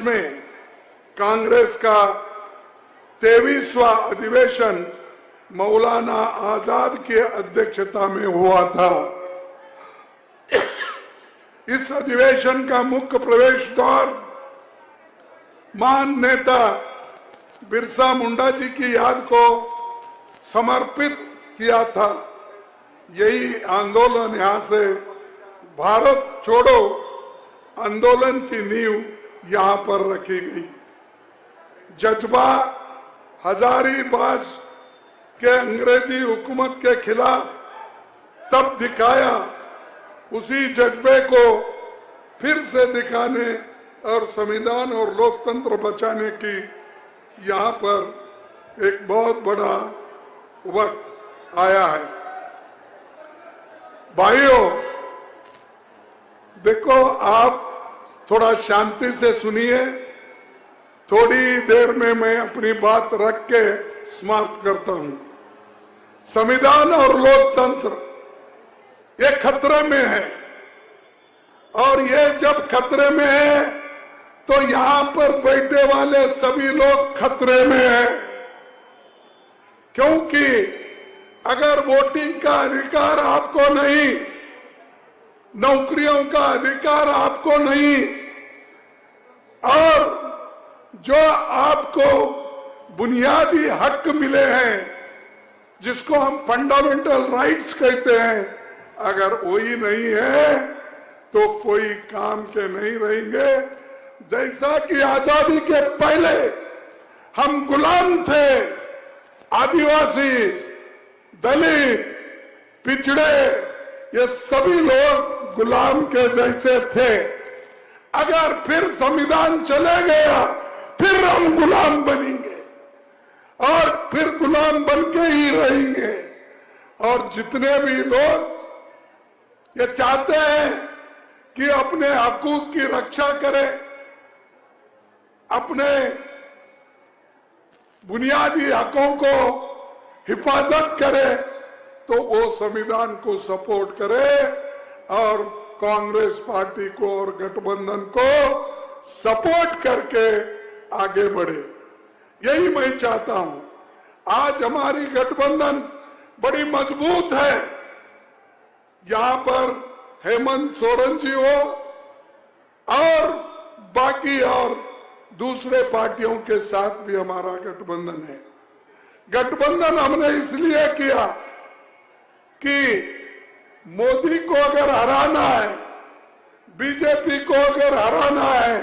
में कांग्रेस का 23वां अधिवेशन मौलाना आजाद की अध्यक्षता में हुआ था। इस अधिवेशन का मुख्य प्रवेश द्वार महान नेता बिरसा मुंडा जी की याद को समर्पित किया था। यही आंदोलन यहां से भारत छोड़ो आंदोलन की नींव यहां पर रखी गई। जज्बा हजारीबाग के अंग्रेजी हुकूमत के खिलाफ तब दिखाया, उसी जज्बे को फिर से दिखाने और संविधान और लोकतंत्र बचाने की यहाँ पर एक बहुत बड़ा वक्त आया है। भाइयों, देखो, आप थोड़ा शांति से सुनिए। थोड़ी देर में मैं अपनी बात रख के समाप्त करता हूं। संविधान और लोकतंत्र ये खतरे में है, और ये जब खतरे में है तो यहां पर बैठे वाले सभी लोग खतरे में हैं। क्योंकि अगर वोटिंग का अधिकार आपको नहीं, नौकरियों का अधिकार आपको नहीं, और जो आपको बुनियादी हक मिले हैं, जिसको हम फंडामेंटल राइट्स कहते हैं, अगर वही नहीं है तो कोई काम के नहीं रहेंगे। जैसा कि आजादी के पहले हम गुलाम थे, आदिवासी, दलित, पिछड़े, ये सभी लोग गुलाम के जैसे थे। अगर फिर संविधान चले गया, फिर हम गुलाम बनेंगे और फिर गुलाम बन के ही रहेंगे। और जितने भी लोग ये चाहते हैं कि अपने हकूक की रक्षा करें, अपने बुनियादी हकों को हिफाजत करे, तो वो संविधान को सपोर्ट करे और कांग्रेस पार्टी को और गठबंधन को सपोर्ट करके आगे बढ़े। यही मैं चाहता हूं। आज हमारी गठबंधन बड़ी मजबूत है। यहां पर हेमंत सोरेन जी हो और बाकी और दूसरे पार्टियों के साथ भी हमारा गठबंधन है। गठबंधन हमने इसलिए किया कि मोदी को अगर हराना है, बीजेपी को अगर हराना है,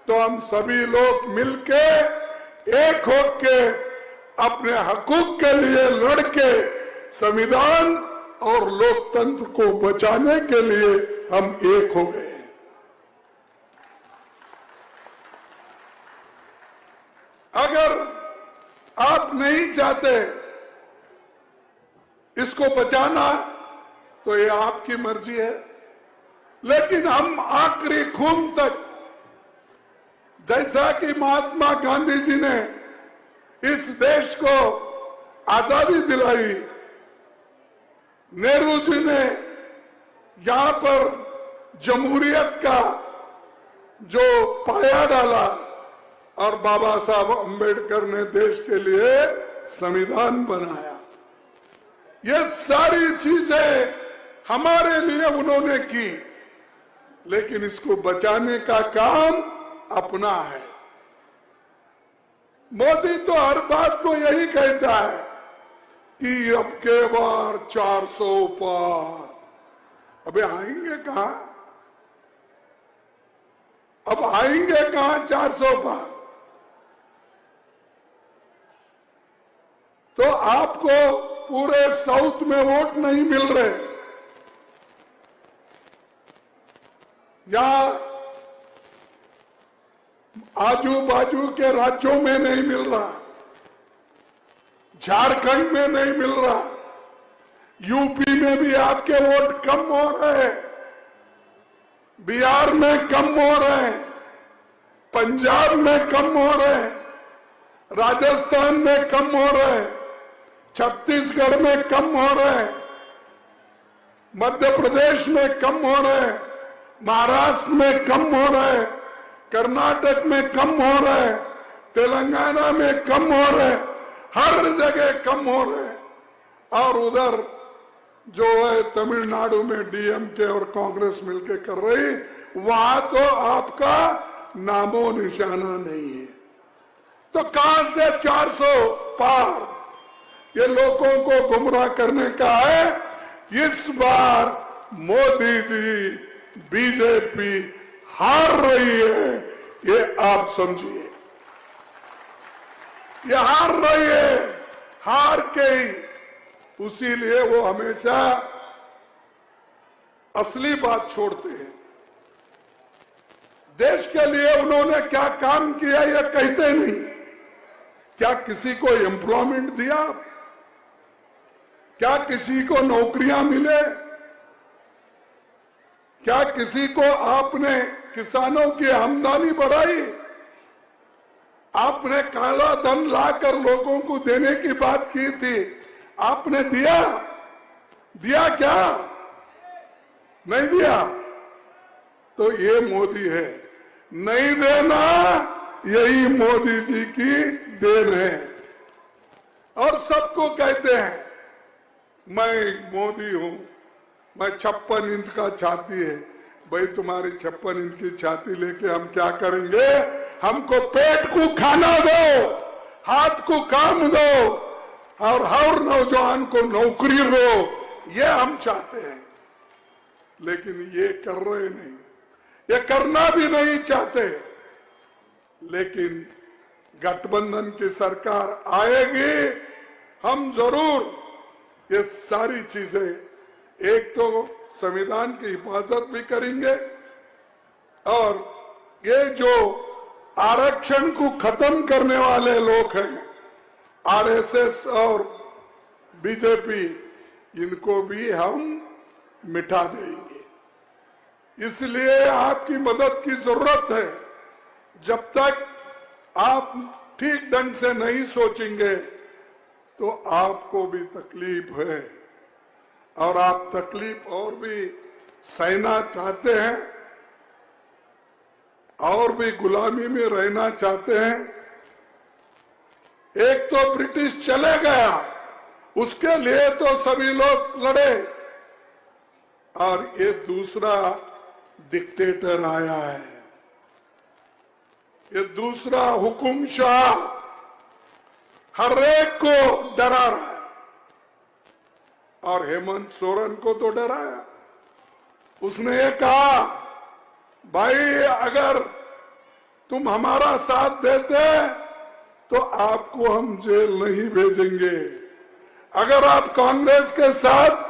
तो हम सभी लोग मिलके एक होके अपने हकूक के लिए लड़के संविधान और लोकतंत्र को बचाने के लिए हम एक हो गए। अगर आप नहीं चाहते इसको बचाना तो ये आपकी मर्जी है, लेकिन हम आखिरी खून तक, जैसा कि महात्मा गांधी जी ने इस देश को आजादी दिलाई, नेहरू जी ने यहां पर जमहूरियत का जो पाया डाला, और बाबा साहब अम्बेडकर ने देश के लिए संविधान बनाया। ये सारी चीजें हमारे लिए उन्होंने की, लेकिन इसको बचाने का काम अपना है। मोदी तो हर बात को यही कहता है कि अब के बार 400 पार। अबे आएंगे कहां? अब आएंगे कहां 400 पार? तो आपको पूरे साउथ में वोट नहीं मिल रहे, या आजू बाजू के राज्यों में नहीं मिल रहा, झारखंड में नहीं मिल रहा, यूपी में भी आपके वोट कम हो रहे हैं, बिहार में कम हो रहे हैं, पंजाब में कम हो रहे हैं, राजस्थान में कम हो रहे हैं, छत्तीसगढ़ में कम हो रहे हैं, मध्य प्रदेश में कम हो रहे हैं, महाराष्ट्र में कम हो रहे हैं, कर्नाटक में कम हो रहे, तेलंगाना में कम हो रहे, हर जगह कम हो रहे। और उधर जो है तमिलनाडु में डीएमके और कांग्रेस मिलकर कर रही, वहां तो आपका नामो निशाना नहीं है। तो कहां से 400 पार? ये लोगों को गुमराह करने का है। इस बार मोदी जी, बीजेपी हार रही है, ये आप समझिए। ये हार रही है, हार के ही उसीलिए वो हमेशा असली बात छोड़ते हैं। देश के लिए उन्होंने क्या काम किया ये कहते नहीं। क्या किसी को एम्प्लॉयमेंट दिया? क्या किसी को नौकरियां मिले? क्या किसी को आपने किसानों की आमदनी बढ़ाई? आपने काला धन लाकर लोगों को देने की बात की थी, आपने दिया? दिया क्या? नहीं दिया। तो ये मोदी है, नहीं देना यही मोदी जी की देन है। और सबको कहते हैं मैं मोदी हूं, मैं 56 इंच का छाती है। भाई तुम्हारी 56 इंच की छाती लेके हम क्या करेंगे? हमको पेट को खाना दो, हाथ को काम दो और हर नौजवान को नौकरी दो, ये हम चाहते हैं। लेकिन ये कर रहे नहीं, ये करना भी नहीं चाहते। लेकिन गठबंधन की सरकार आएगी, हम जरूर ये सारी चीजें, एक तो संविधान की हिफाजत भी करेंगे और ये जो आरक्षण को खत्म करने वाले लोग हैं, आरएसएस और बीजेपी, इनको भी हम मिटा देंगे। इसलिए आपकी मदद की जरूरत है। जब तक आप ठीक ढंग से नहीं सोचेंगे तो आपको भी तकलीफ है, और आप तकलीफ और भी सहना चाहते हैं और भी गुलामी में रहना चाहते हैं। एक तो ब्रिटिश चले गया, उसके लिए तो सभी लोग लड़े, और ये दूसरा डिक्टेटर आया है, ये दूसरा हुकुमशाह हर एक को डरा रहा है। और हेमंत सोरेन को तो डराया। उसने ये कहा, भाई अगर तुम हमारा साथ देते तो आपको हम जेल नहीं भेजेंगे, अगर आप कांग्रेस के साथ